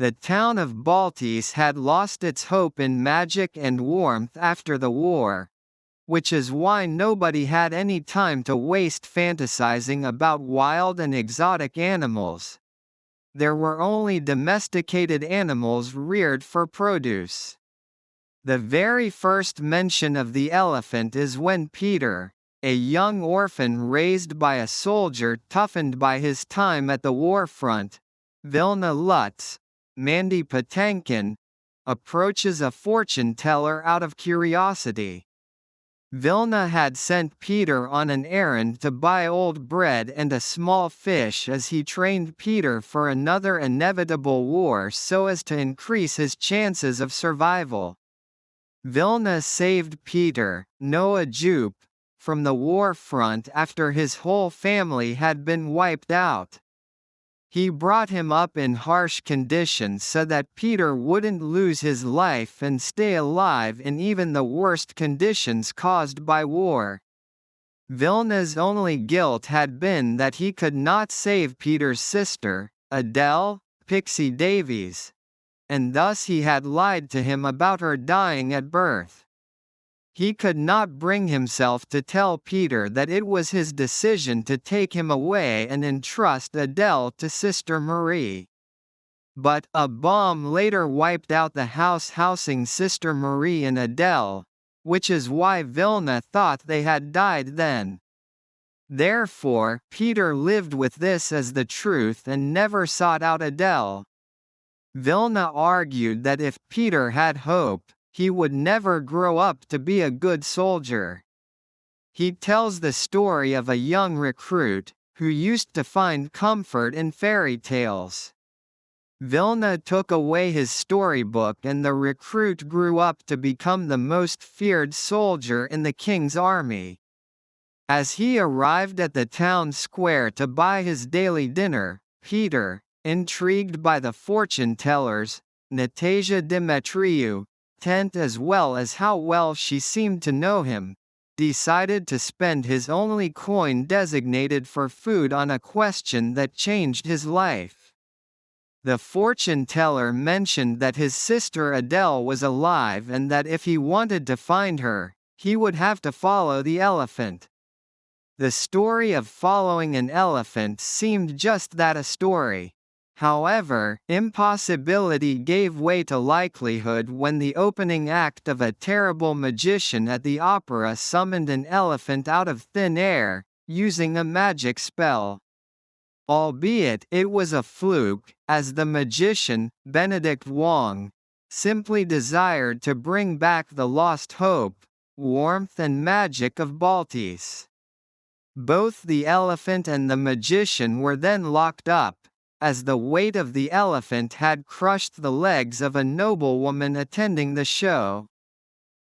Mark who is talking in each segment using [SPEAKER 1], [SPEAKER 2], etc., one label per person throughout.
[SPEAKER 1] The town of Baltese had lost its hope in magic and warmth after the war, which is why nobody had any time to waste fantasizing about wild and exotic animals. There were only domesticated animals reared for produce. The very first mention of the elephant is when Peter, a young orphan raised by a soldier toughened by his time at the war front, Vilna Lutz, Mandy Patinkin, approaches a fortune teller out of curiosity. Vilna had sent Peter on an errand to buy old bread and a small fish as he trained Peter for another inevitable war so as to increase his chances of survival. Vilna saved Peter, Noah Jupe, from the war front after his whole family had been wiped out. He brought him up in harsh conditions so that Peter wouldn't lose his life and stay alive in even the worst conditions caused by war. Vilna's only guilt had been that he could not save Peter's sister, Adele, Pixie Davies, and thus he had lied to him about her dying at birth. He could not bring himself to tell Peter that it was his decision to take him away and entrust Adele to Sister Marie. But a bomb later wiped out the house housing Sister Marie and Adele, which is why Vilna thought they had died then. Therefore, Peter lived with this as the truth and never sought out Adele. Vilna argued that if Peter had hope, he would never grow up to be a good soldier. He tells the story of a young recruit, who used to find comfort in fairy tales. Vilna took away his storybook and the recruit grew up to become the most feared soldier in the king's army. As he arrived at the town square to buy his daily dinner, Peter, intrigued by the fortune teller's, Nastasia Dimitriou, tent as well as how well she seemed to know him, decided to spend his only coin designated for food on a question that changed his life. The fortune teller mentioned that his sister Adele was alive and that if he wanted to find her, he would have to follow the elephant. The story of following an elephant seemed just that, a story. However, impossibility gave way to likelihood when the opening act of a terrible magician at the opera summoned an elephant out of thin air, using a magic spell. Albeit it was a fluke, as the magician, Benedict Wong, simply desired to bring back the lost hope, warmth and magic of Baltese. Both the elephant and the magician were then locked up, as the weight of the elephant had crushed the legs of a noblewoman attending the show.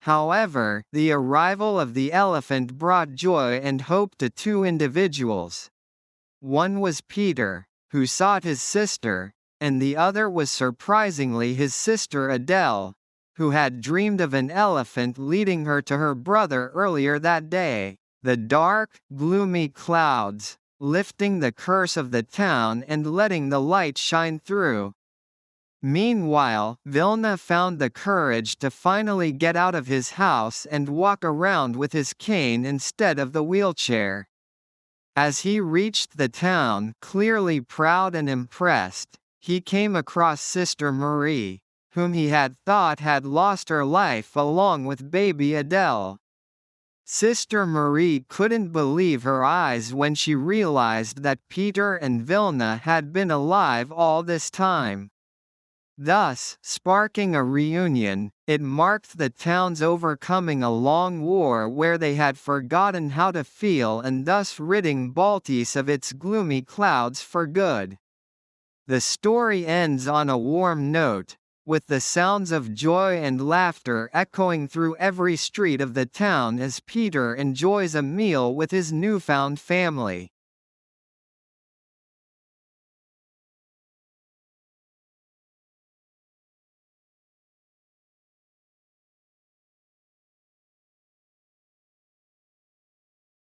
[SPEAKER 1] However, the arrival of the elephant brought joy and hope to two individuals. One was Peter, who sought his sister, and the other was surprisingly his sister Adele, who had dreamed of an elephant leading her to her brother earlier that day. The dark, gloomy clouds, lifting the curse of the town and letting the light shine through. Meanwhile, Vilna found the courage to finally get out of his house and walk around with his cane instead of the wheelchair. As he reached the town, clearly proud and impressed, he came across Sister Marie, whom he had thought had lost her life along with baby Adele. Sister Marie couldn't believe her eyes when she realized that Peter and Vilna had been alive all this time. Thus, sparking a reunion, it marked the town's overcoming a long war where they had forgotten how to feel and thus ridding Baltese of its gloomy clouds for good. The story ends on a warm note, with the sounds of joy and laughter echoing through every street of the town as Peter enjoys a meal with his newfound family.